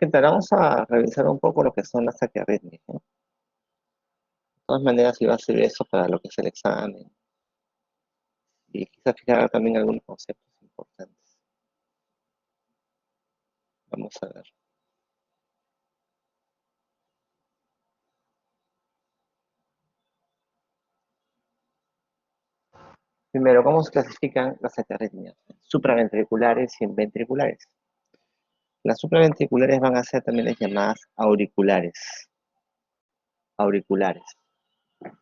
¿Qué tal? Vamos a revisar un poco lo que son las taquiarritmias, ¿no? De todas maneras, iba a ser eso para lo que es el examen y quizás fijar también algunos conceptos importantes. Vamos a ver. Primero, ¿cómo se clasifican las taquiarritmias? Supraventriculares y ventriculares. Las supraventriculares van a ser también las llamadas auriculares. Auriculares,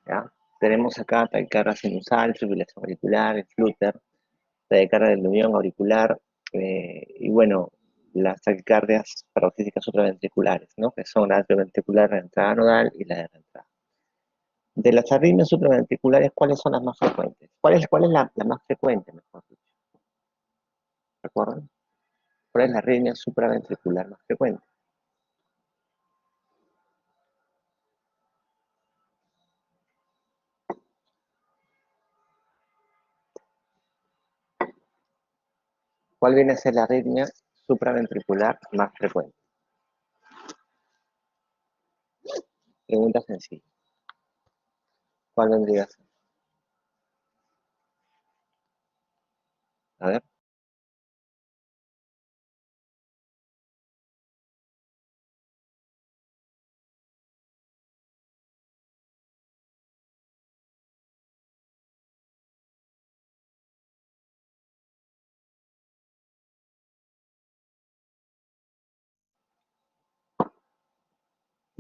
¿ya? Tenemos acá taquicardia sinusal, fibrilación auricular, el flúter, taquicardia del neuñón auricular, y bueno, las taquicardias paroxísticas supraventriculares, ¿no? Que son la atrioventricular de entrada nodal y la de reentrada. De las arritmias supraventriculares, ¿cuáles son las más frecuentes? ¿Cuál es la más frecuente, mejor dicho? ¿Recuerdan? ¿Cuál es la arritmia supraventricular más frecuente? ¿Cuál viene a ser la arritmia supraventricular más frecuente? Pregunta sencilla. ¿Cuál vendría a ser? A ver.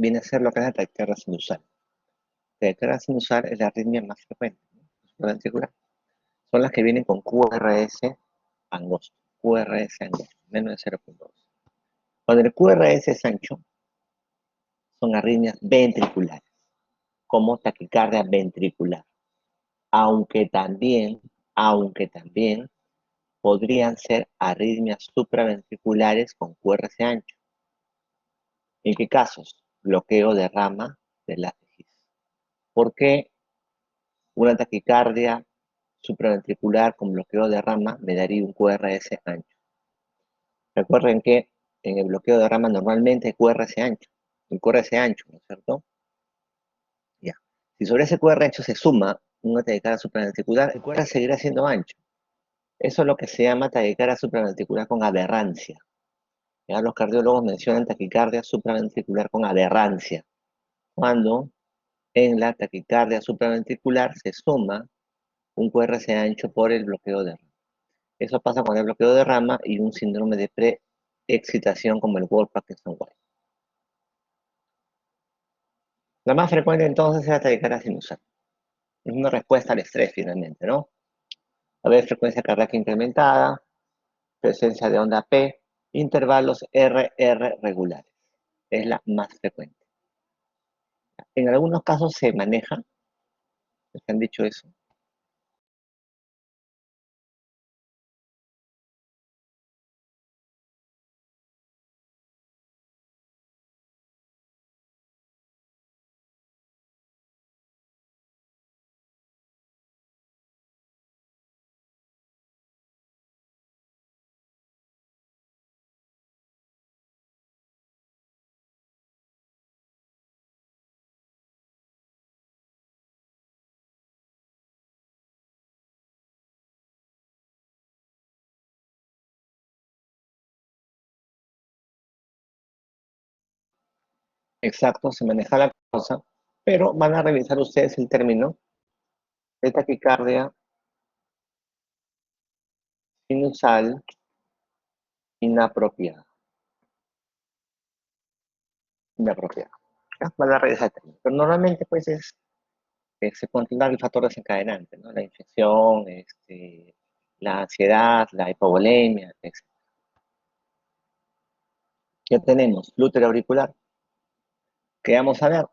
Viene a ser lo que es la taquicardia sinusal. La taquicardia sinusal es la arritmia más frecuente, ¿no? Supraventricular. Son las que vienen con QRS angosto, QRS angosto, menos de 0,2. Cuando el QRS es ancho, son arritmias ventriculares, como taquicardia ventricular, aunque también podrían ser arritmias supraventriculares con QRS ancho. ¿En qué casos? Bloqueo de rama del áfisis. ¿Por qué una taquicardia supraventricular con bloqueo de rama me daría un QRS ancho? Recuerden que en el bloqueo de rama normalmente hay QRS ancho, el QRS ancho, ¿no es cierto? Ya. Si sobre ese QR ancho se suma una taquicardia supraventricular, el QR seguirá siendo ancho. Eso es lo que se llama taquicardia supraventricular con aberrancia. Ya los cardiólogos mencionan taquicardia supraventricular con aberrancia, cuando en la taquicardia supraventricular se suma un QRS ancho por el bloqueo de rama. Eso pasa con el bloqueo de rama y un síndrome de preexcitación como el Wolff-Parkinson-White. La más frecuente entonces es la taquicardia sinusal. Es una respuesta al estrés finalmente, ¿no? A ver, frecuencia cardíaca incrementada, presencia de onda P, intervalos RR regulares. Es la más frecuente. En algunos casos se maneja, les han dicho eso. Exacto, se maneja la cosa, pero van a revisar ustedes el término de taquicardia sinusal inapropiada. Inapropiada. ¿Ya? Van a revisar el término. Pero normalmente, pues, se controla el factor desencadenante, ¿no? La infección, la ansiedad, la hipovolemia, etc. Ya tenemos flúter auricular, que vamos a ver,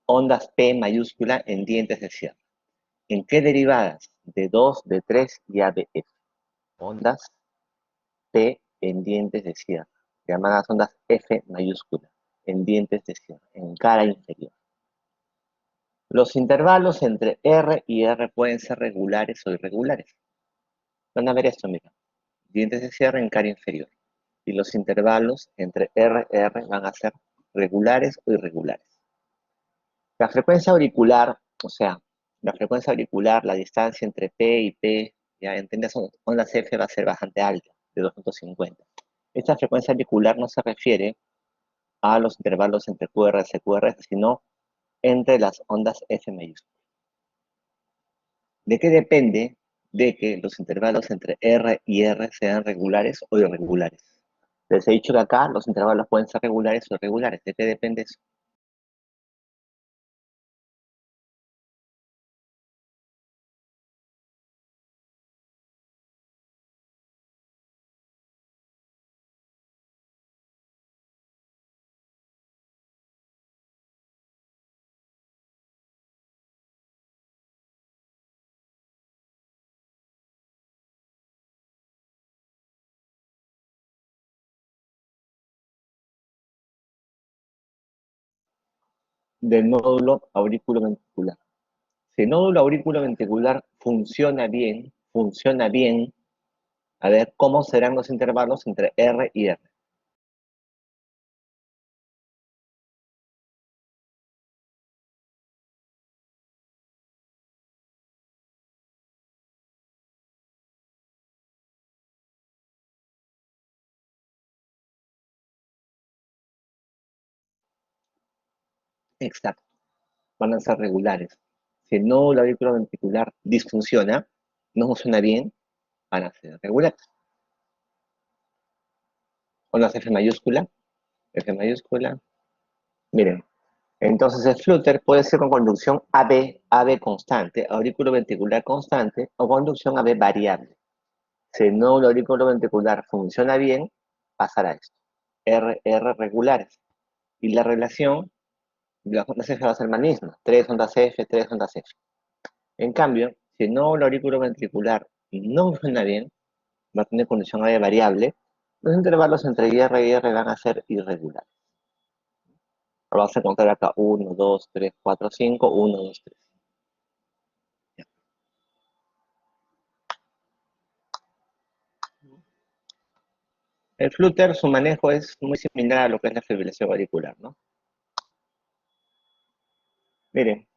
ondas P mayúscula en dientes de cierre. ¿En qué derivadas? De 2, de 3 y ABF. Ondas P en dientes de cierre, llamadas ondas F mayúscula, en dientes de cierre, en cara inferior. Los intervalos entre R y R pueden ser regulares o irregulares. Van a ver esto, mira. Dientes de cierre en cara inferior. y los intervalos entre R y R van a ser regulares o irregulares. La frecuencia auricular, o sea, la frecuencia auricular, la distancia entre P y P, ya entiendes, ondas F va a ser bastante alta, de 250. Esta frecuencia auricular no se refiere a los intervalos entre QRS y QRS, sino entre las ondas F mayúsculas. ¿De qué depende de que los intervalos entre R y R sean regulares o irregulares? Les he dicho que acá los intervalos pueden ser regulares o irregulares. ¿De qué depende eso? Del nódulo auriculoventricular. Si el nódulo auriculoventricular funciona bien, a ver, ¿cómo serán los intervalos entre R y R? Exacto, van a ser regulares. Si el nódulo auriculoventricular disfunciona, no funciona bien, van a ser regulares. O las F mayúscula, miren, entonces el flúter puede ser con conducción AB constante, auriculoventricular constante, o conducción AB variable. Si el nódulo auriculoventricular funciona bien, pasará esto. R regulares. Y la relación de las ondas F va a ser la misma. 3 ondas F, 3 ondas F. En cambio, si el nódulo auriculoventricular no funciona bien, va a tener condición AB variable, los intervalos entre R y R van a ser irregulares. Vamos a contar acá 1, 2, 3, 4, 5, 1, 2, 3. El flúter, su manejo es muy similar a lo que es la fibrilación auricular, ¿no? Miren,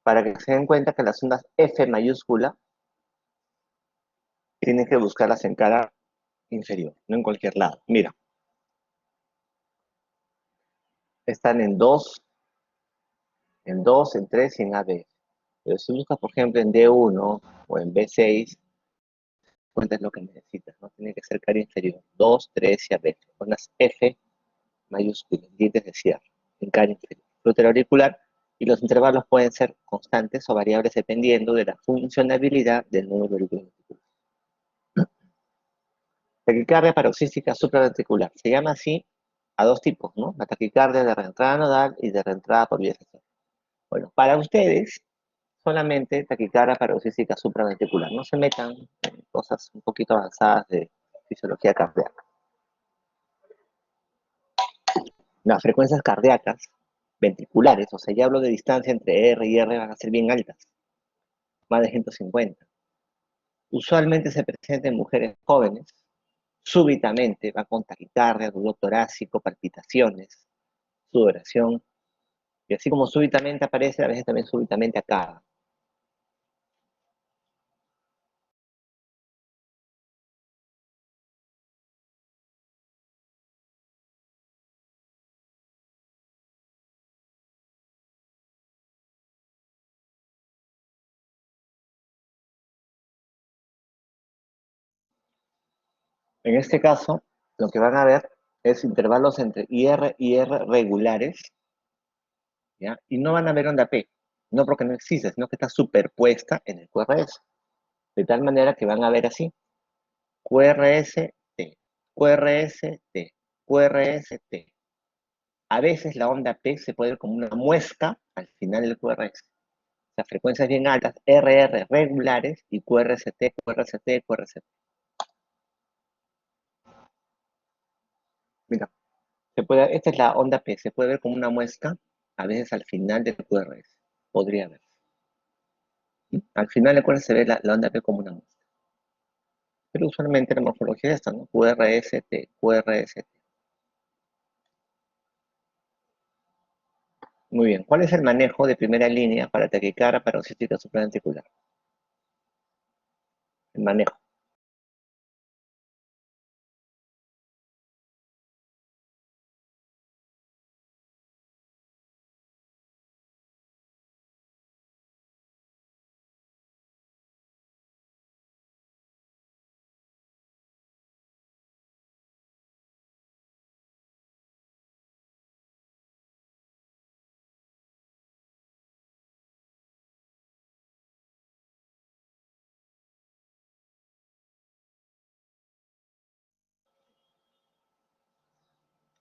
para que se den cuenta que las ondas F mayúscula tienen que buscarlas en cara inferior, no en cualquier lado. Mira, están en 3 y en AB. Pero si buscas, por ejemplo, en D1 o en B6, cuenta es lo que necesitas, ¿no? Tiene que ser cara inferior. 2, 3 y AB. Ondas F mayúsculas, dientes de cierre, en cara inferior. Flúter auricular, y los intervalos pueden ser constantes o variables dependiendo de la funcionabilidad del nódulo auricular. Taquicardia paroxística supraventricular. Se llama así a dos tipos, ¿no? La taquicardia de reentrada nodal y de reentrada por vía sensorial. Bueno, para ustedes, solamente taquicardia paroxística supraventricular. No se metan en cosas un poquito avanzadas de fisiología cardíaca. Las frecuencias cardíacas ventriculares, o sea, ya hablo de distancia entre R y R, van a ser bien altas, más de 150. Usualmente se presenta en mujeres jóvenes, súbitamente va con taquicardia, dolor torácico, palpitaciones, sudoración, y así como súbitamente aparece, a veces también súbitamente acaba. En este caso, lo que van a ver es intervalos entre IR y R regulares, ¿ya? Y no van a ver onda P, no porque no existe, sino que está superpuesta en el QRS. De tal manera que van a ver así, QRS, T, QRS, T, QRS, T. A veces la onda P se puede ver como una muesca al final del QRS. O sea, frecuencias bien altas, RR regulares y QRST, QRST, QRST. Mira, esta es la onda P, se puede ver como una muesca, a veces al final del QRS. Podría ver. Al final del QRS se ve la onda P como una muesca. Pero usualmente la morfología es esta, ¿no? QRST, QRST. Muy bien. ¿Cuál es el manejo de primera línea para taquicardia paroxística supraventricular? El manejo.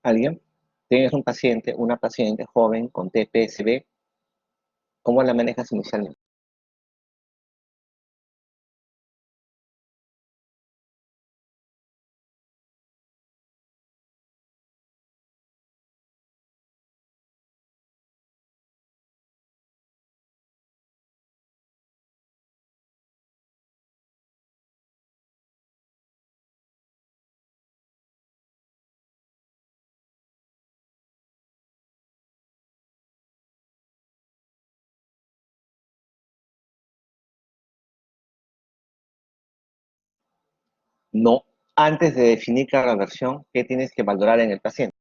¿Alguien? Tienes un paciente, una paciente joven con TPSB. ¿Cómo la manejas inicialmente? No. Antes de definir cada versión, ¿qué tienes que valorar en el paciente?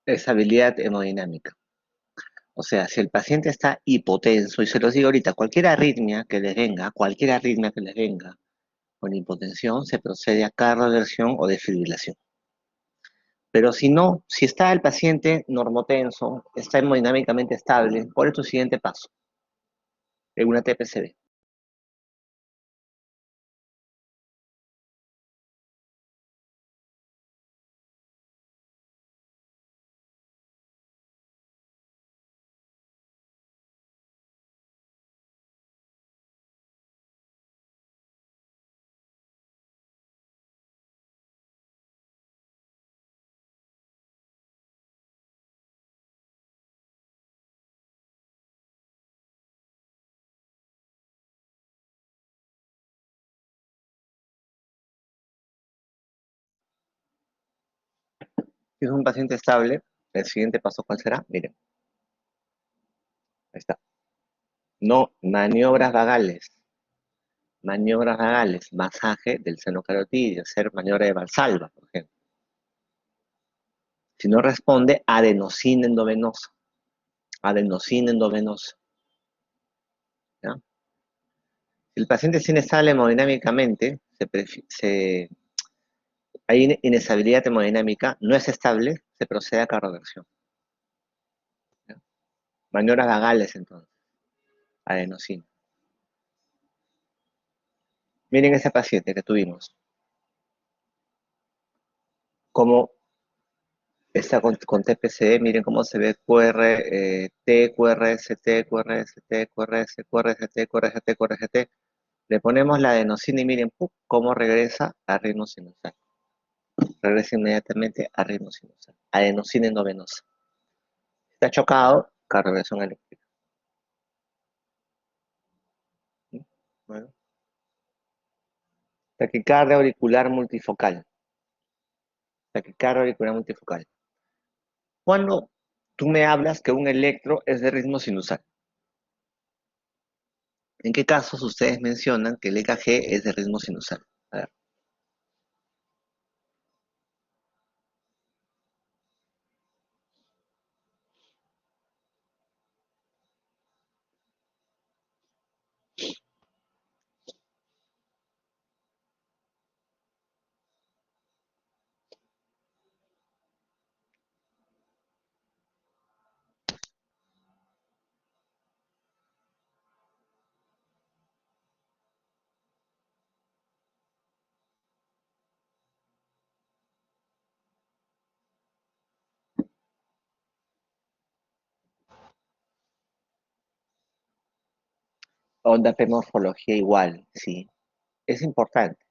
Estabilidad hemodinámica. O sea, si el paciente está hipotenso, y se los digo ahorita, cualquier arritmia que les venga con hipotensión, se procede a cardioversión o desfibrilación. Pero si no, si está el paciente normotenso, está hemodinámicamente estable, ¿cuál es tu siguiente paso? En una TPCD. Si es un paciente estable, el siguiente paso, ¿cuál será? Miren, ahí está. No, maniobras vagales, masaje del seno carotidio, hacer maniobra de Valsalva, por ejemplo. Si no responde, adenosina endovenosa, ¿ya? Si el paciente es inestable hemodinámicamente, hay inestabilidad hemodinámica, no es estable, se procede a cardioversión, ¿ya? Maniobras vagales, entonces, adenosina. Miren ese paciente que tuvimos, cómo está con TPCD, miren cómo se ve QRT, QRST, QRST, QRS, QRST, QRST, QRST. Le ponemos la adenosina y miren cómo regresa a ritmo sinusal. Regresa inmediatamente a ritmo sinusal. Adenosina endovenosa. Está chocado, cardioversión eléctrica. ¿Sí? Bueno. Taquicardia auricular multifocal. Taquicardia auricular multifocal. Cuando tú me hablas que un electro es de ritmo sinusal, ¿en qué casos ustedes mencionan que el EKG es de ritmo sinusal? A ver, onda P morfología igual, sí. Es importante.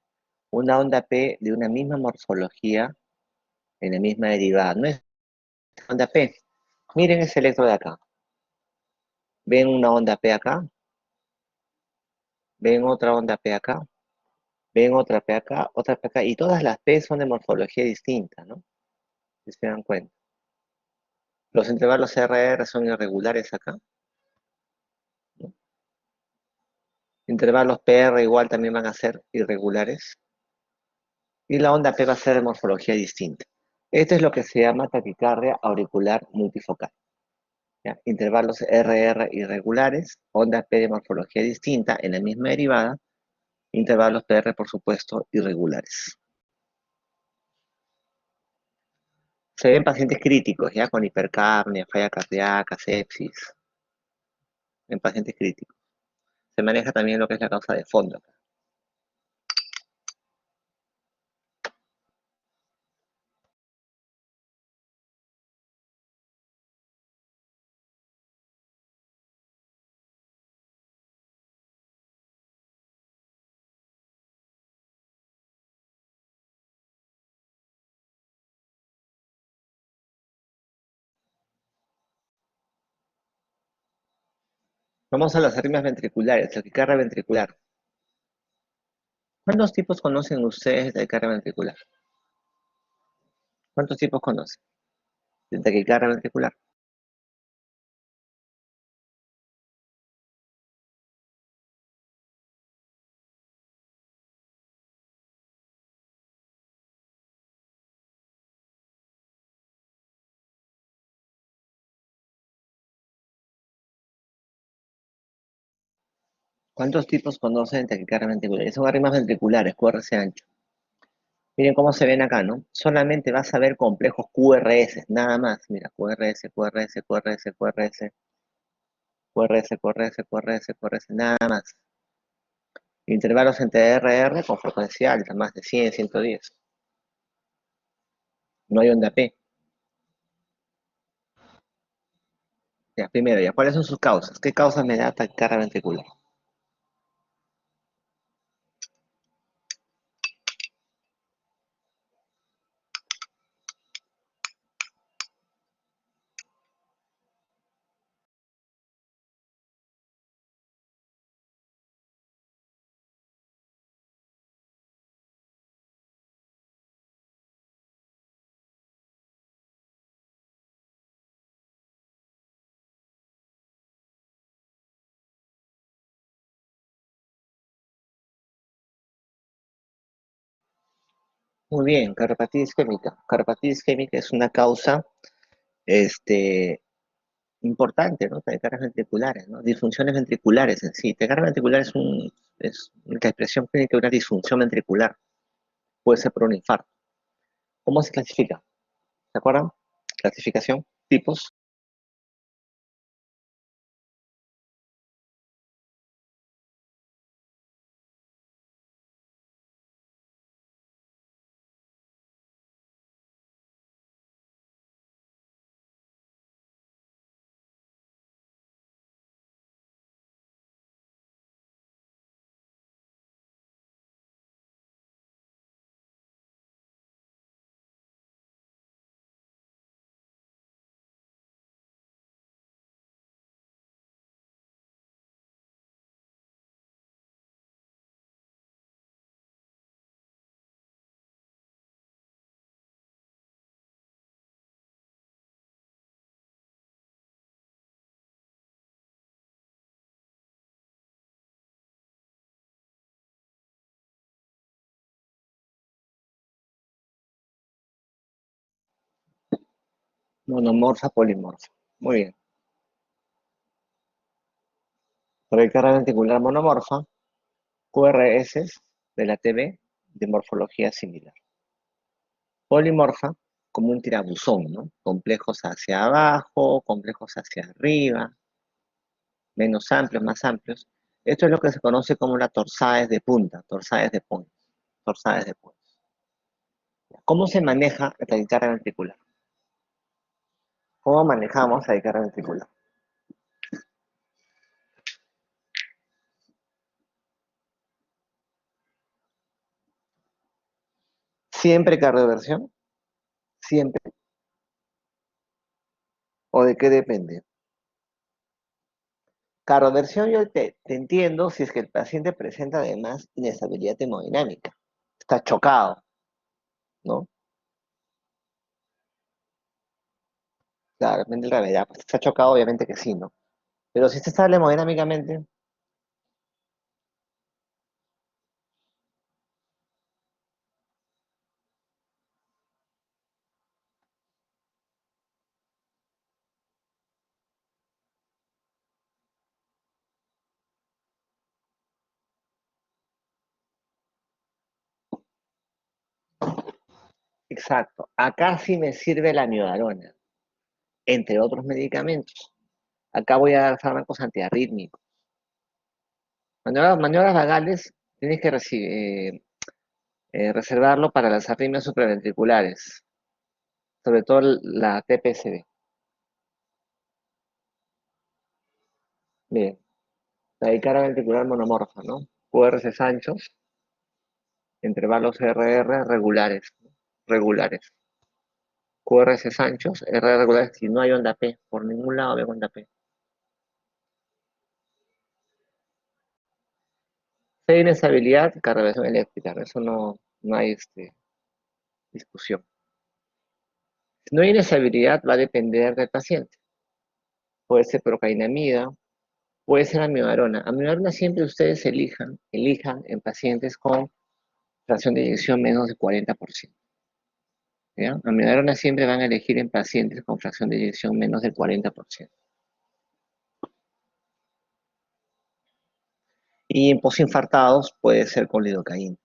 Una onda P de una misma morfología en la misma derivada. No es onda P. Miren ese electro de acá. ¿Ven una onda P acá? ¿Ven otra onda P acá? ¿Ven otra P acá? Otra P acá. Y todas las P son de morfología distinta, ¿no? Si se dan cuenta. Los intervalos RR son irregulares acá, ¿no? Intervalos PR igual también van a ser irregulares. Y la onda P va a ser de morfología distinta. Esto es lo que se llama taquicardia auricular multifocal. ¿Ya? Intervalos RR irregulares, onda P de morfología distinta en la misma derivada, intervalos PR, por supuesto, irregulares. Se ven pacientes críticos, ya con hipercapnia, falla cardíaca, sepsis, en pacientes críticos. Se maneja también lo que es la causa de fondo. Vamos a las arritmias ventriculares, taquicardia ventricular. ¿Cuántos tipos conocen ustedes de taquicardia ventricular? ¿Cuántos tipos conocen de taquicardia ventricular? ¿Cuántos tipos conocen de taquicardia ventricular? Son arritmias ventriculares, QRS ancho. Miren cómo se ven acá, ¿no? Solamente vas a ver complejos QRS, nada más. Mira, QRS, QRS, QRS, QRS, QRS, QRS, QRS, QRS, nada más. Intervalos entre RR con frecuencia alta, más de 100, 110. No hay onda P. Ya, primero, ya, ¿cuáles son sus causas? ¿Qué causas me da taquicardia ventricular? Muy bien, cardiopatía isquémica. Cardiopatía isquémica es una causa, este, importante, ¿no? Taquicardias ventriculares, ¿no? Disfunciones ventriculares en sí. Taquicardia ventricular es una expresión clínica de una disfunción ventricular. Puede ser por un infarto. ¿Cómo se clasifica? ¿Se acuerdan? Clasificación, tipos. Monomorfa, polimorfa. Muy bien. Para el carga ventricular monomorfa, QRS de la TB de morfología similar. Polimorfa, como un tirabuzón, ¿no? Complejos hacia abajo, complejos hacia arriba, menos amplios, más amplios. Esto es lo que se conoce como la torsades de punta, torsades de points, torsades de points. ¿Cómo se maneja la taquicardia ventricular? ¿Cómo manejamos la taquicardia ventricular? ¿Siempre cardioversión? ¿Siempre? ¿O de qué depende? Cardioversión yo te entiendo si es que el paciente presenta además inestabilidad hemodinámica. Está chocado, ¿no? Claro, depende de la gravedad. Pues está chocado, obviamente que sí, ¿no? Pero si está estable hemodinámicamente, exacto. Acá sí me sirve la miodarona, entre otros medicamentos. Acá voy a dar fármacos antiarrítmicos. Maniobras vagales, tienes que reservarlo para las arritmias supraventriculares, sobre todo la TPSD. Bien, la dicara ventricular monomorfa, ¿no? QRS anchos, intervalos RR regulares, ¿no? Regulares. QRS anchos, RR regulares, si no hay onda P, por ningún lado veo onda P. Si hay inestabilidad, carregación eléctrica, eso no hay discusión. Si no hay inestabilidad, va a depender del paciente. Puede ser procainamida, puede ser amiodarona. Amiodarona siempre ustedes elijan en pacientes con fracción de eyección menos de 40%. ¿Ya? Amiodarona siempre van a elegir en pacientes con fracción de eyección menos del 40%. Y en posinfartados puede ser con lidocaína.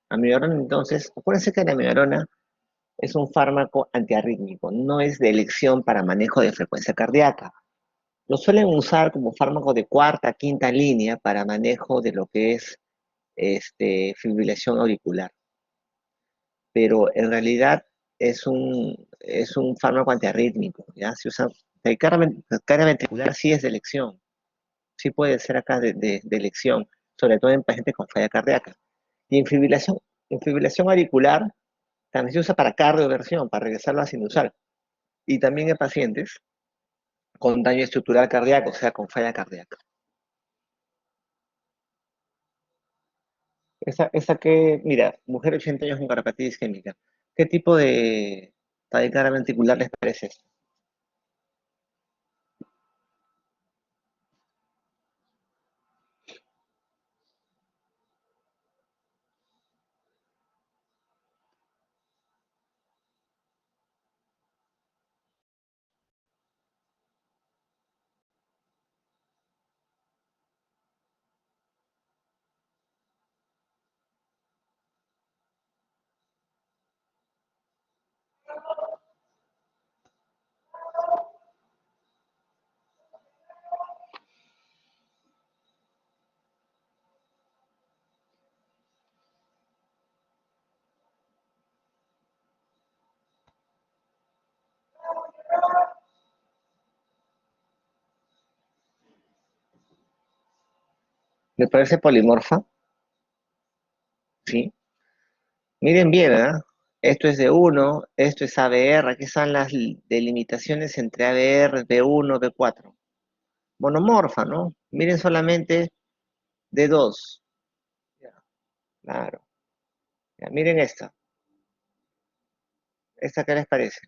Amiodarona, entonces, acuérdense que la amiodarona es un fármaco antiarrítmico, no es de elección para manejo de frecuencia cardíaca. Lo suelen usar como fármaco de cuarta, quinta línea para manejo de lo que es fibrilación auricular. Pero en realidad es un fármaco antiarrítmico, ¿ya? Se usa, la carga ventricular sí es de elección, sí puede ser acá de elección, sobre todo en pacientes con falla cardíaca. Y en fibrilación auricular también se usa para cardioversión, para regresarlo a sinusal. Y también en pacientes con daño estructural cardíaco, o sea, con falla cardíaca. Esa que, mira, mujer de 80 años con cardiopatía isquémica, ¿qué tipo de taquicardia ventricular les parece esto? ¿Les parece polimorfa? Sí. Miren bien, ¿ah? Esto es de 1, esto es ABR, aquí están las delimitaciones entre ABR, B1, B4. Monomorfa, ¿no? Miren solamente D2. Ya, claro. Ya, miren esta. ¿Esta qué les parece?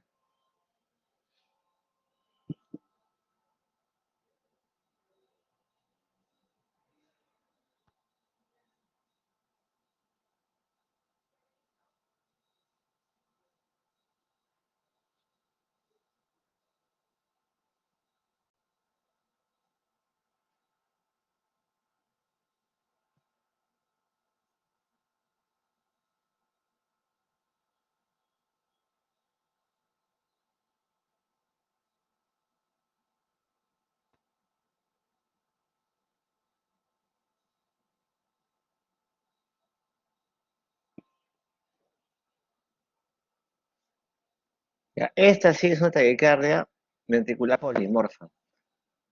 Ya, esta sí es una taquicardia ventricular polimorfa.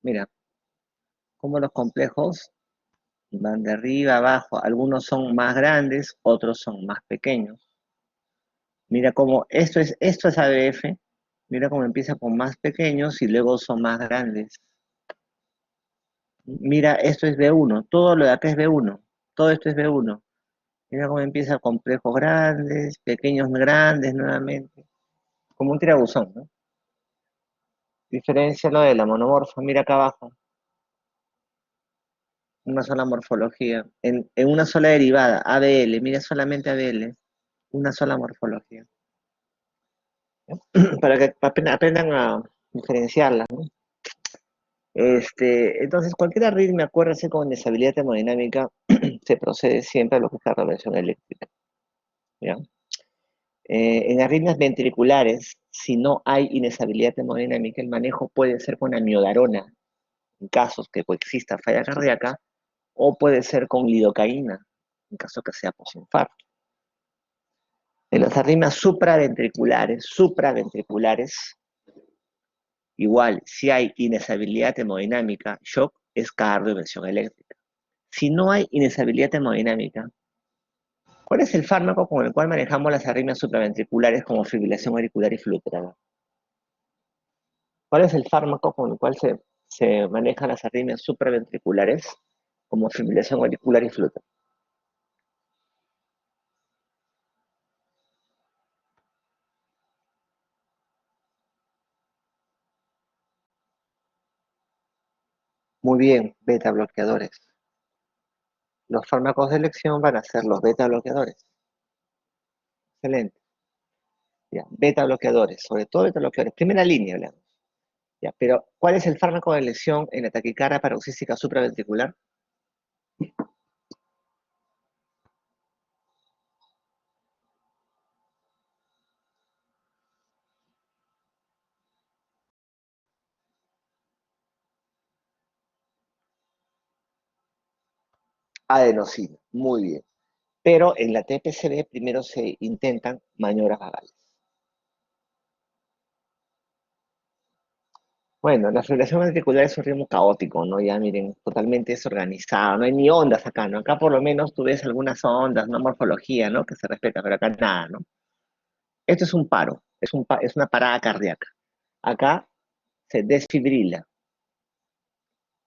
Mira, cómo los complejos van de arriba a abajo. Algunos son más grandes, otros son más pequeños. Mira cómo esto es ABF. Mira cómo empieza con más pequeños y luego son más grandes. Mira, esto es B1. Todo lo de acá es B1. Todo esto es B1. Mira cómo empieza complejos grandes, pequeños grandes nuevamente. Como un tirabuzón, ¿no? Diferencia lo de la monomorfa. Mira acá abajo. Una sola morfología. En una sola derivada. ABL. Mira solamente ABL. Una sola morfología. Para que aprendan a diferenciarlas, ¿no? Entonces, cualquier arritmia, acuérdense con inestabilidad termodinámica, se procede siempre a lo que es la reversión eléctrica. ¿Ya? En arritmias ventriculares, si no hay inestabilidad termodinámica, el manejo puede ser con amiodarona, en casos que coexista falla cardíaca, o puede ser con lidocaína, en caso que sea posinfarto. En las arritmias supraventriculares, igual, si hay inestabilidad termodinámica, shock es cardioversión eléctrica. Si no hay inestabilidad termodinámica, ¿cuál es el fármaco con el cual manejamos las arritmias supraventriculares como fibrilación auricular y fluterada? ¿Cuál es el fármaco con el cual se manejan las arritmias supraventriculares como fibrilación auricular y fluterada? Muy bien, beta bloqueadores. Los fármacos de elección van a ser los beta bloqueadores. Excelente. Ya, beta bloqueadores, sobre todo beta bloqueadores. Primera línea hablamos. Ya, pero ¿cuál es el fármaco de elección en la taquicardia paroxística supraventricular? Adenosina. Muy bien. Pero en la TPCB primero se intentan maniobras vagales. Bueno, la fibrilación ventricular es un ritmo caótico, ¿no? Ya miren, totalmente desorganizado, no hay ni ondas acá, ¿no? Acá por lo menos tú ves algunas ondas, ¿no? Morfología, ¿no? Que se respeta, pero acá nada, ¿no? Esto es un paro, es una parada cardíaca. Acá se desfibrila,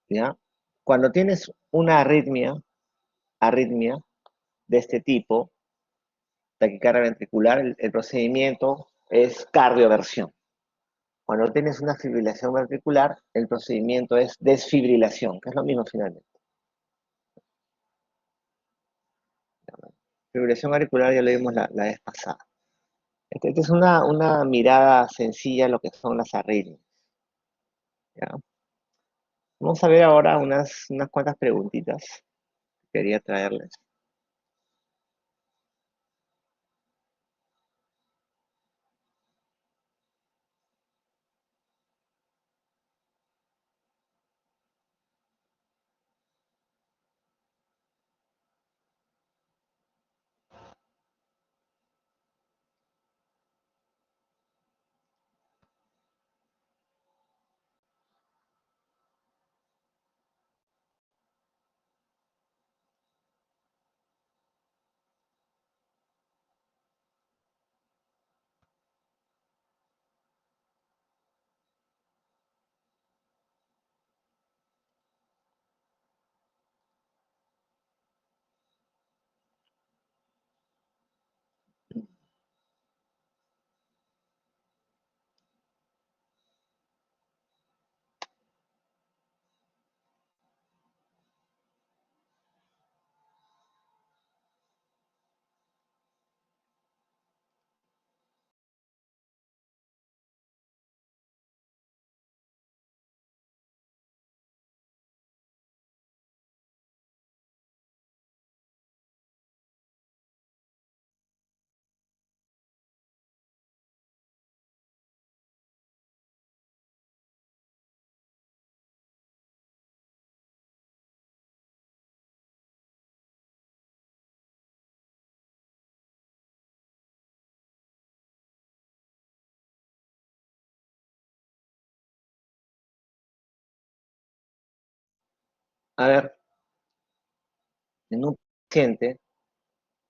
¿ya? Cuando tienes una arritmia de este tipo, taquicardia ventricular, el procedimiento es cardioversión. Cuando tienes una fibrilación ventricular, el procedimiento es desfibrilación, que es lo mismo finalmente. Fibrilación auricular ya lo vimos la vez pasada. Esta es una mirada sencilla a lo que son las arritmias, ¿ya? Vamos a ver ahora unas cuantas preguntitas que quería traerles. A ver, en un paciente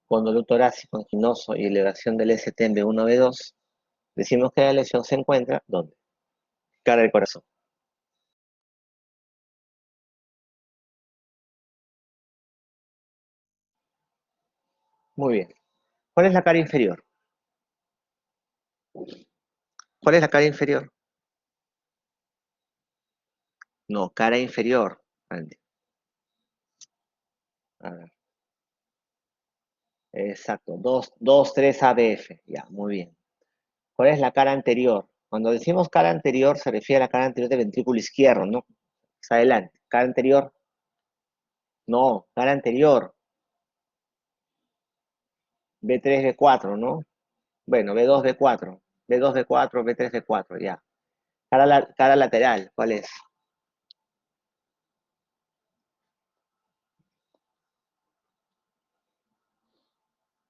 con dolor torácico anginoso y elevación del ST en B1, B2, decimos que la lesión se encuentra, ¿dónde? Cara del corazón. Muy bien. ¿Cuál es la cara inferior? ¿Cuál es la cara inferior? No, cara inferior, Andy. A ver, exacto. 3 ABF. Ya, muy bien. ¿Cuál es la cara anterior? Cuando decimos cara anterior, se refiere a la cara anterior del ventrículo izquierdo, ¿no? Está adelante. Cara anterior, no, cara anterior. B3, B4, ¿no? Bueno, B2, B4. B2, B4, B3, B4, ya. Cara lateral, ¿cuál es?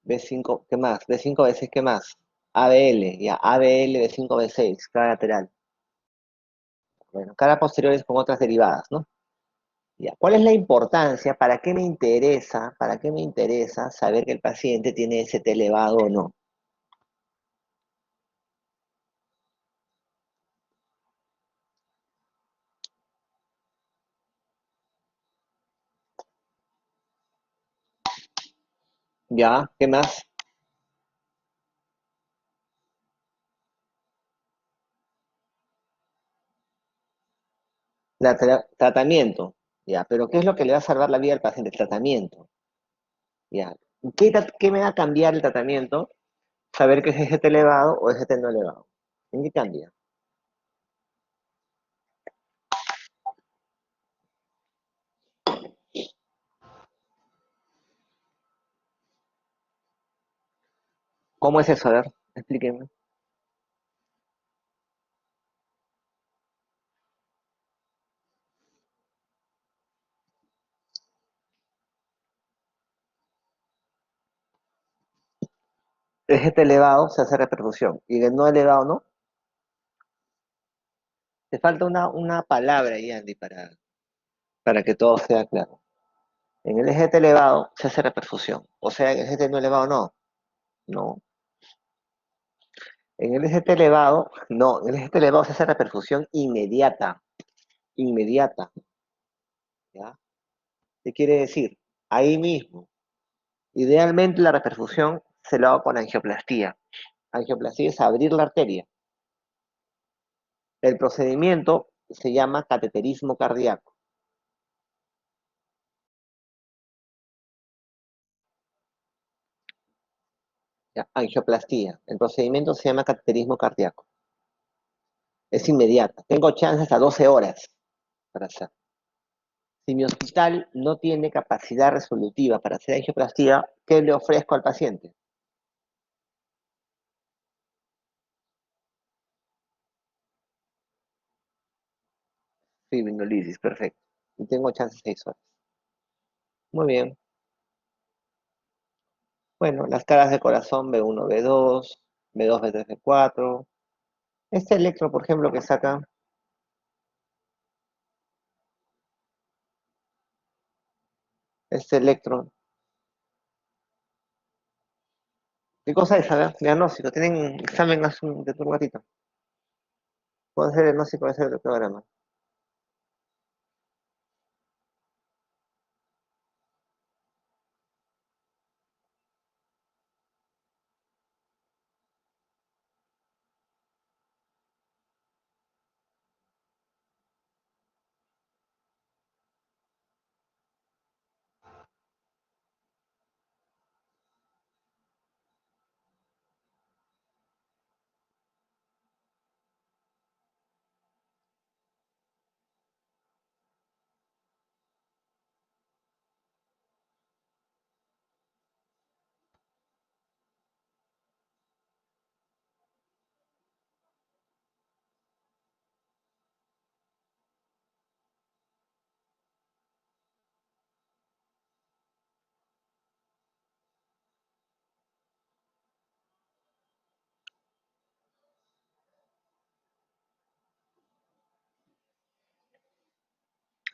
B5, ¿qué más? B5, B6, ¿qué más? ABL, ya. ABL, B5, B6, cara lateral. Bueno, cara posterior es con otras derivadas, ¿no? Ya. ¿Cuál es la importancia? Para qué me interesa saber que el paciente tiene ST elevado o no? Ya, ¿qué más? Tratamiento. Ya, pero ¿qué es lo que le va a salvar la vida al paciente? El tratamiento. Ya. ¿Qué me va a cambiar el tratamiento? Saber que es ST elevado o ST no elevado. ¿En qué cambia? ¿Cómo es eso? A ver, explíquenme. ST elevado se hace repercusión y el no elevado no. Te falta una palabra ahí, Andy, para que todo sea claro. En el ST elevado se hace reperfusión. O sea, en el ST no elevado no. No. En el ST elevado, no. En el ST elevado se hace reperfusión inmediata. Inmediata. ¿Ya? ¿Qué quiere decir? Ahí mismo. Idealmente la reperfusión se lo hago con angioplastía. Angioplastía es abrir la arteria. El procedimiento se llama cateterismo cardíaco. ¿Ya? Angioplastía. El procedimiento se llama cateterismo cardíaco. Es inmediata. Tengo chance hasta 12 horas para hacer. Si mi hospital no tiene capacidad resolutiva para hacer angioplastía, ¿qué le ofrezco al paciente? Fibrinolysis, perfecto. Y tengo chance 6 horas. Muy bien. Bueno, las caras de corazón B1, B2, B2, B3, B4. Este electro, por ejemplo, que saca, este electro, ¿qué cosa es? A ver, diagnóstico. ¿Tienen examen de un ratito? Puede ser diagnóstico de ese electrograma.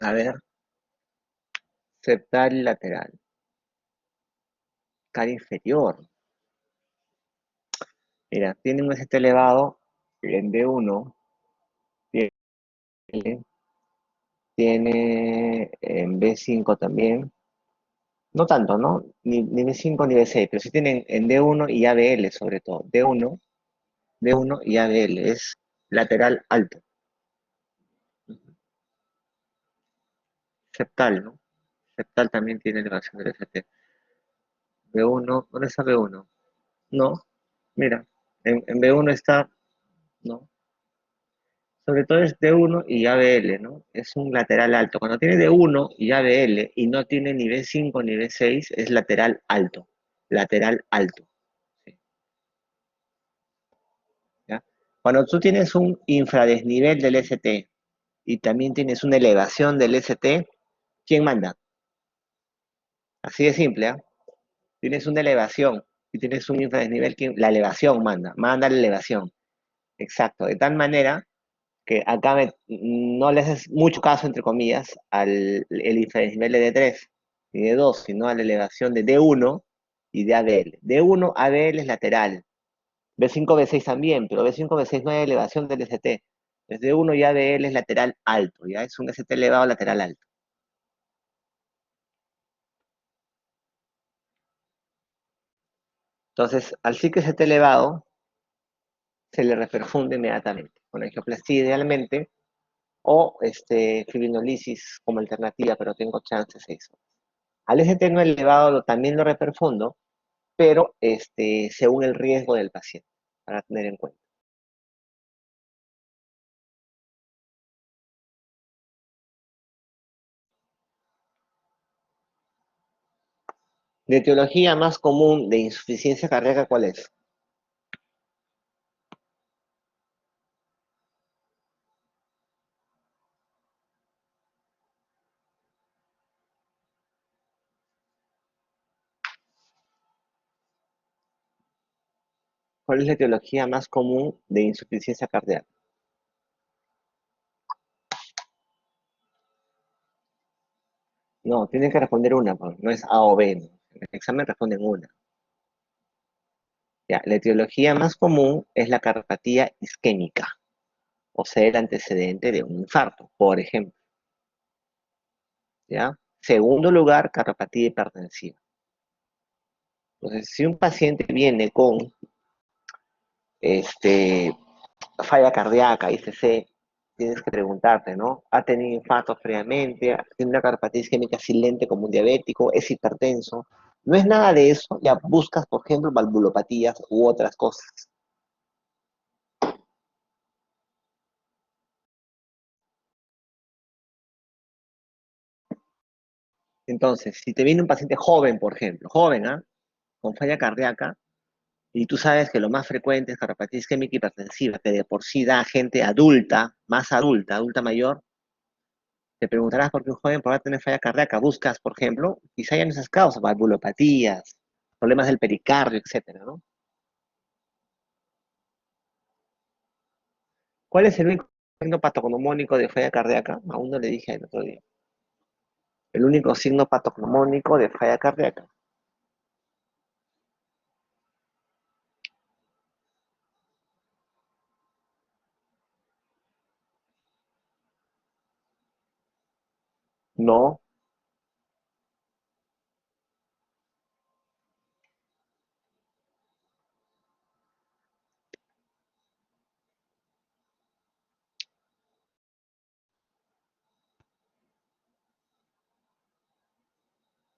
A ver. Septal y lateral. Cara inferior. Mira, tiene un ST elevado en D1, tiene, tiene en B5 también. No tanto, ¿no? Ni B5 ni B6, pero sí tienen en D1 y ABL sobre todo. D1 y ABL. Es lateral alto. Septal, ¿no? Septal también tiene elevación del ST. B1, ¿dónde está B1? No, mira, en B1 está, no, sobre todo es D1 y ABL, ¿no? Es un lateral alto. Cuando tiene D1 y ABL y no tiene ni B5 ni B6, es lateral alto. Lateral alto. ¿Sí? ¿Ya? Cuando tú tienes un infradesnivel del ST y también tienes una elevación del ST, ¿quién manda? Así de simple, ¿ah? Tienes una elevación y tienes un infradesnivel, la elevación manda la elevación. Exacto. De tal manera que acá no le haces mucho caso, entre comillas, al el infranivel de D3 y D2, sino a la elevación de D1 y de ABL. D1, ABL es lateral. B5, B6 también, pero B5, B6 no hay elevación del ST. Es D1 y ABL es lateral alto, ya es un ST elevado lateral alto. Entonces, al sí que ST elevado, se le reperfunde inmediatamente con angioplastia idealmente o fibrinolisis como alternativa, pero tengo chances eso. Al ST no elevado también lo reperfundo, pero según el riesgo del paciente, para tener en cuenta. De etiología más común de insuficiencia cardíaca, ¿cuál es? ¿Cuál es la etiología más común de insuficiencia cardíaca? No, tienen que responder una, pues, no es A o B, ¿no? En el examen responden una. Ya, la etiología más común es la cardiopatía isquémica, o sea, el antecedente de un infarto, por ejemplo. ¿Ya? Segundo lugar, cardiopatía hipertensiva. Entonces, si un paciente viene con este, falla cardíaca, ICC, tienes que preguntarte, ¿no? ¿Ha tenido infartos previamente? ¿Tiene una cardiopatía isquémica silente como un diabético? ¿Es hipertenso? No es nada de eso, ya buscas, por ejemplo, valvulopatías u otras cosas. Entonces, si te viene un paciente joven, por ejemplo, joven, ¿ah? Con falla cardíaca, y tú sabes que lo más frecuente es cardiopatía isquémica hipertensiva, que de por sí da a gente adulta, más adulta, adulta mayor, te preguntarás por qué un joven podrá tener falla cardíaca. Buscas, por ejemplo, quizá hayan esas causas, valvulopatías, problemas del pericardio, etcétera, ¿no? ¿Cuál es el único signo patognomónico de falla cardíaca? Aún no le dije el otro día. El único signo patognomónico de falla cardíaca. No,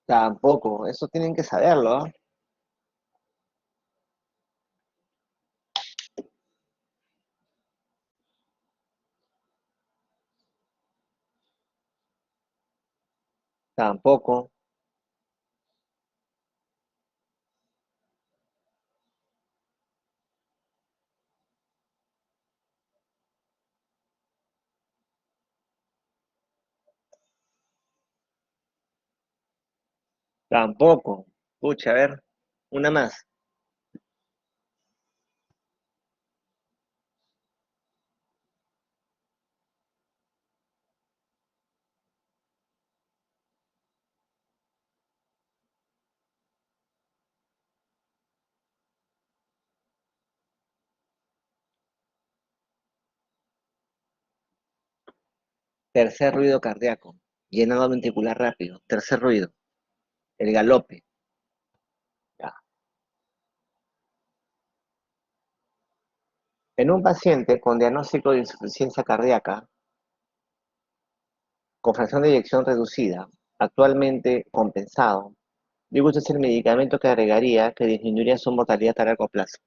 tampoco. Eso tienen que saberlo, ¿ah? Tampoco, tampoco. Pucha, a ver, una más. Tercer ruido cardíaco, llenado ventricular rápido. Tercer ruido, el galope. Ya. En un paciente con diagnóstico de insuficiencia cardíaca, con fracción de eyección reducida, actualmente compensado, digo, este es el medicamento que agregaría que disminuiría su mortalidad a largo plazo.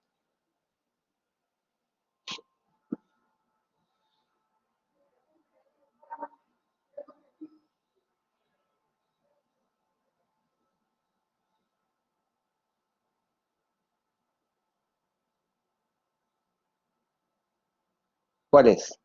¿Cuál es?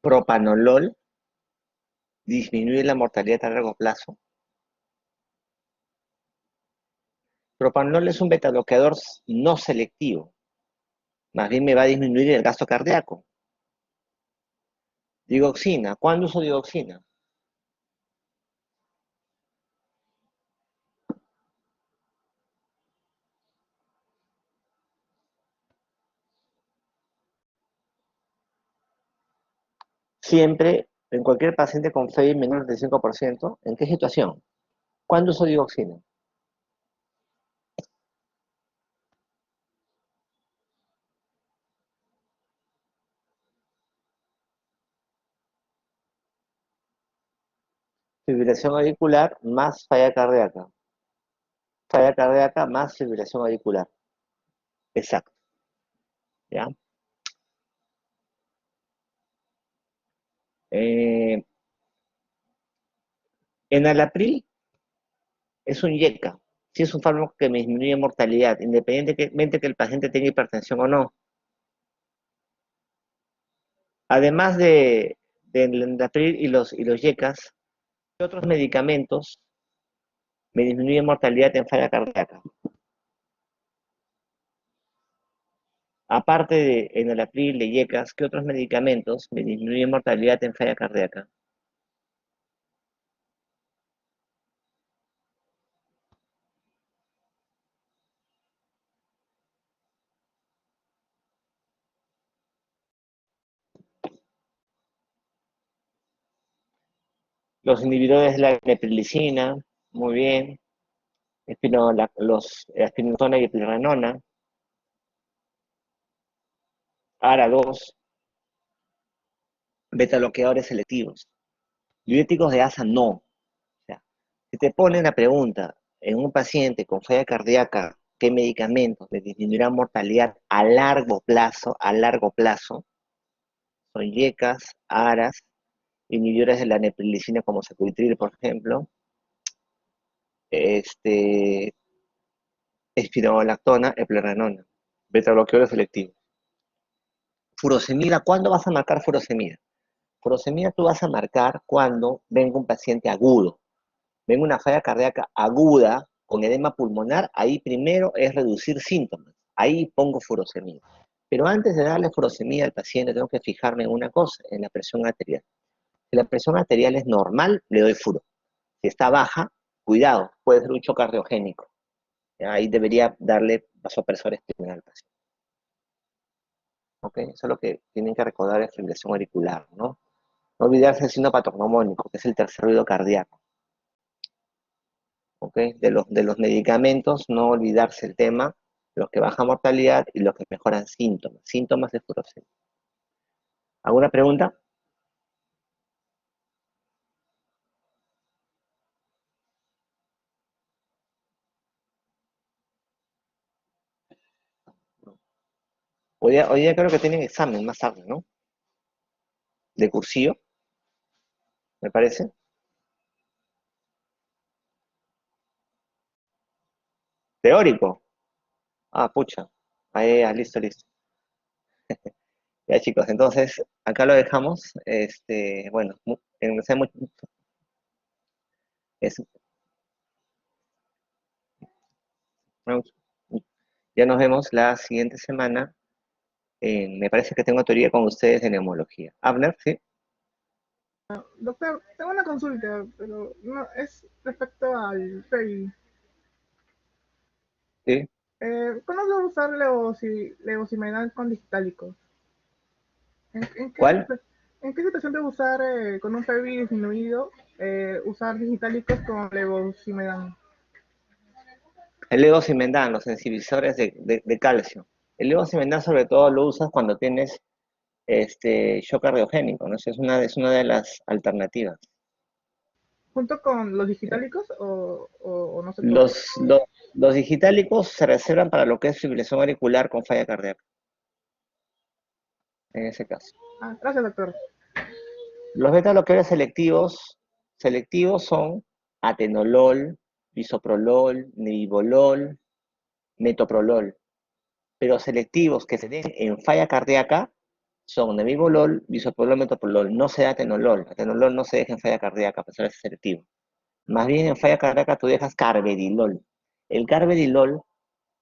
Propanolol disminuye la mortalidad a largo plazo. Propanolol es un betabloqueador no selectivo. Más bien me va a disminuir el gasto cardíaco. Digoxina. ¿Cuándo uso digoxina? Siempre, en cualquier paciente con FeI menor del 5%. ¿En qué situación? ¿Cuándo uso digoxina? Fibrilación auricular más falla cardíaca. Falla cardíaca más fibrilación auricular. Exacto. ¿Ya? Eh, Enalapril es un YECA. Sí es un fármaco que me disminuye mortalidad, independientemente que el paciente tenga hipertensión o no. Además del enalapril y los YECAs, ¿qué otros medicamentos me disminuyen mortalidad en falla cardíaca? Aparte de enalapril, de YECAs, ¿qué otros medicamentos me disminuyen mortalidad en falla cardíaca? Los inhibidores de la neprilicina, muy bien. Los espironolactona y eplerenona, ARA2, beta-bloqueadores selectivos. Diuréticos de asa, no. O sea, si te ponen la pregunta en un paciente con falla cardíaca, ¿qué medicamentos le disminuirán mortalidad a largo plazo? A largo plazo, son YECAs, ARAs, inhibidores de la neprilicina como secuitril, por ejemplo, este, espironolactona, eplerenona, beta-bloqueadores selectivos. Furosemida, ¿cuándo vas a marcar furosemida? Furosemida tú vas a marcar cuando venga un paciente agudo, venga una falla cardíaca aguda con edema pulmonar, ahí primero es reducir síntomas, ahí pongo furosemida. Pero antes de darle furosemida al paciente tengo que fijarme en una cosa, en la presión arterial. Si la presión arterial es normal, le doy furo. Si está baja, cuidado, puede ser un choque cardiogénico. Ahí debería darle vasopresores primero al paciente. ¿Ok? Eso es lo que tienen que recordar de fibrilación auricular, ¿no? No olvidarse del signo patognomónico, que es el tercer ruido cardíaco. ¿Ok? De los medicamentos, no olvidarse el tema, los que bajan mortalidad y los que mejoran síntomas. Síntomas de furosemida. ¿Alguna pregunta? Hoy día creo que tienen examen más tarde, ¿no? De cursillo, me parece. Teórico. Ah, pucha. Ahí, listo, listo. Ya chicos, entonces acá lo dejamos. Bueno, es- ya nos vemos la siguiente semana. Me parece que tengo teoría con ustedes de neumología. Abner, ¿sí? Doctor, tengo una consulta, pero no es respecto al PEI. ¿Sí? ¿Cómo debo usar levosimenal con distálicos? En qué, ¿Cuál? en qué situación debo usar con un PEI disminuido usar distálicos con levosimenal? El levosimendan, los sensibilizadores de calcio. El levosimendan sobre todo lo usas cuando tienes shock cardiogénico, ¿no? Esa es una de las alternativas. ¿Junto con los ¿Ya? digitálicos o no se puede? Los digitálicos se reservan para lo que es fibrilación auricular con falla cardíaca, en ese caso. Ah, gracias, doctor. Los beta bloqueadores selectivos son atenolol, bisoprolol, nebivolol, metoprolol. Pero selectivos que se den en falla cardíaca son nebivolol, bisoprolol, metoprolol. No se da atenolol. Atenolol no se deja en falla cardíaca, a pesar de ser selectivo. Más bien en falla cardíaca tú dejas carvedilol. El carvedilol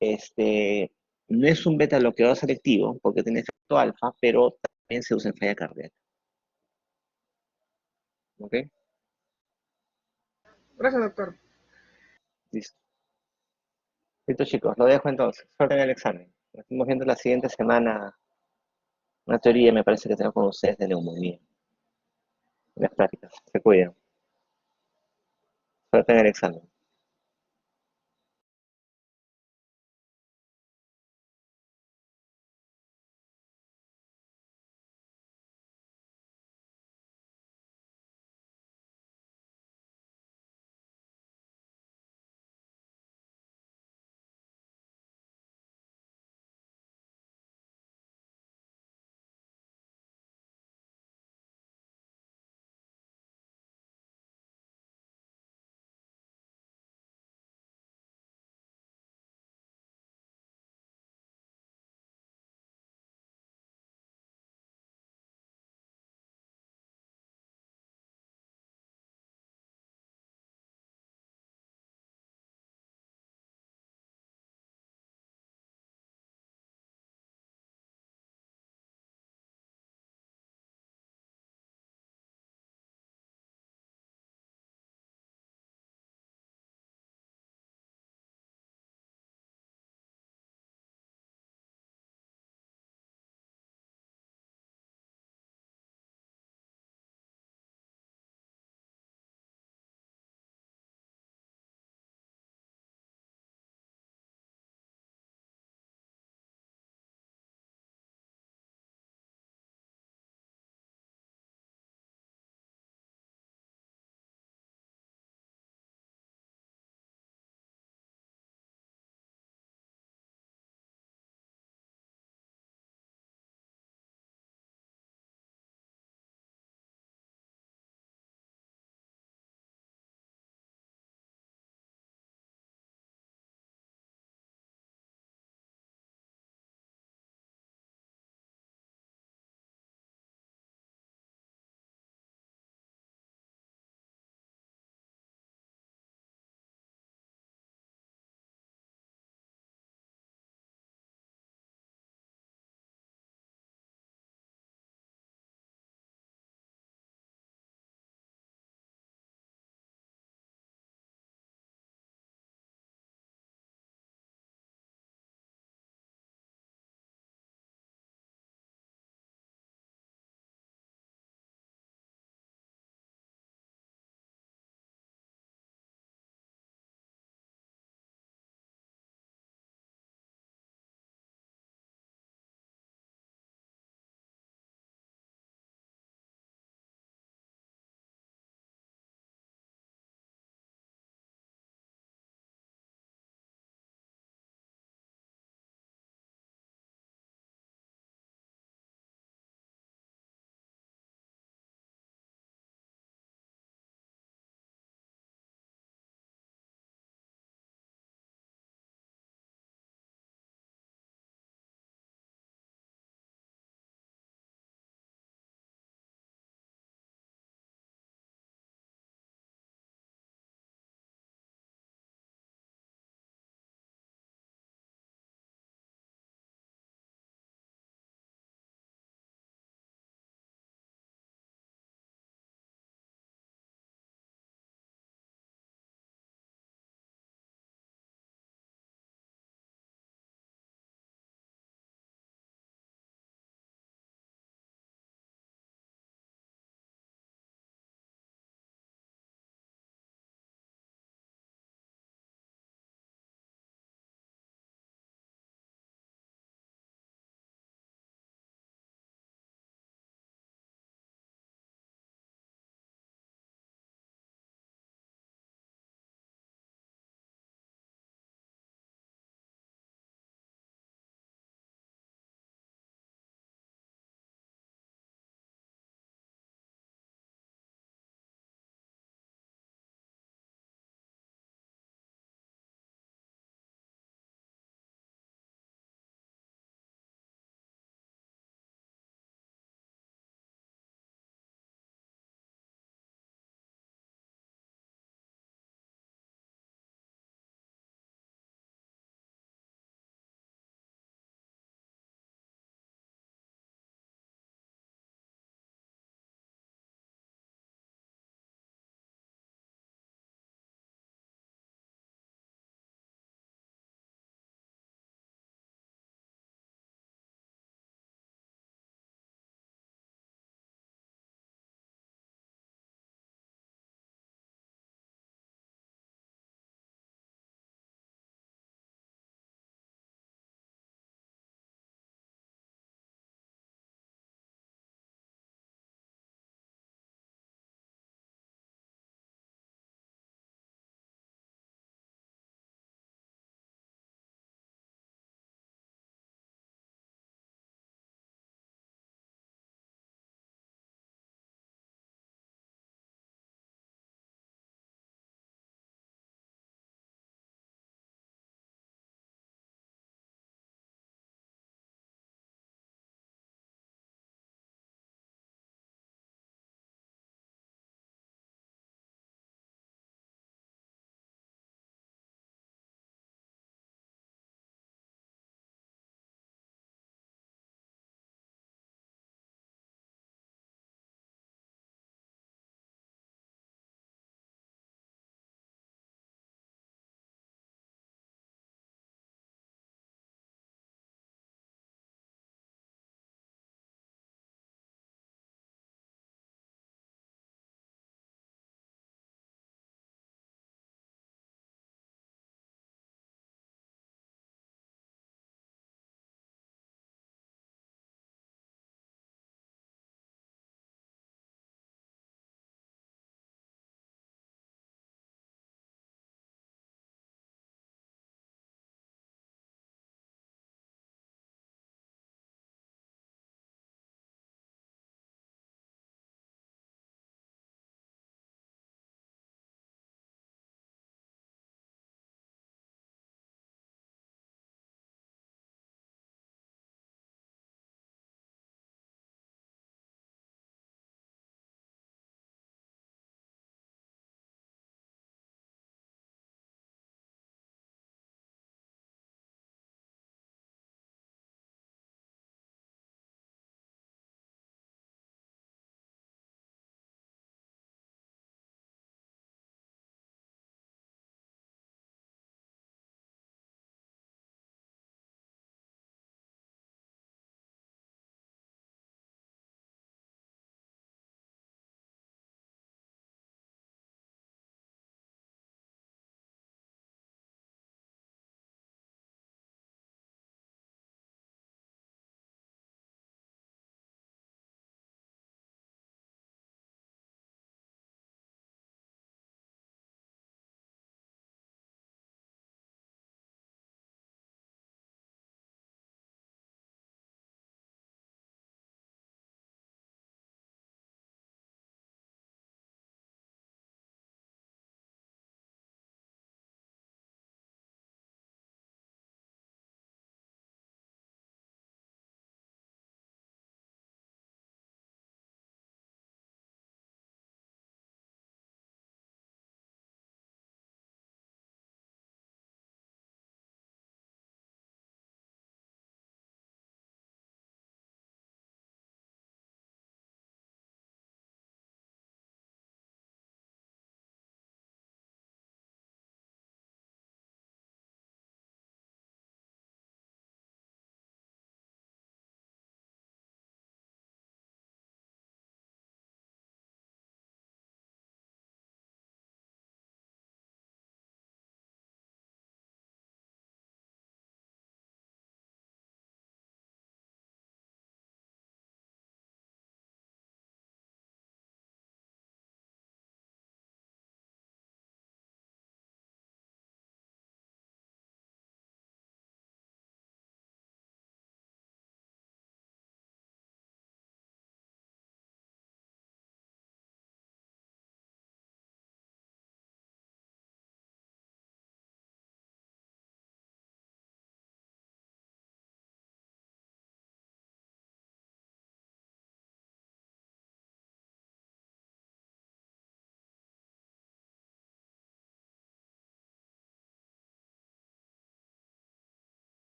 no es un beta bloqueador selectivo porque tiene efecto alfa, pero también se usa en falla cardíaca. ¿Ok? Gracias, doctor. Listo. Listo, chicos, lo dejo entonces. Suerte en el examen. Nos estamos viendo la siguiente semana. Una teoría me parece que tengo con ustedes de neumonía. Las prácticas. Se cuidan. Suerte en el examen.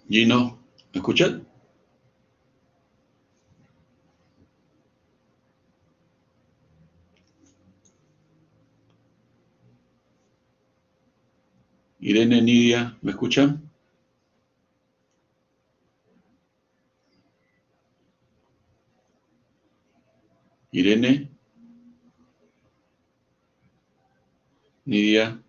Gino, ¿me escuchan? Irene, Nidia, ¿me escuchan? Irene, Nidia.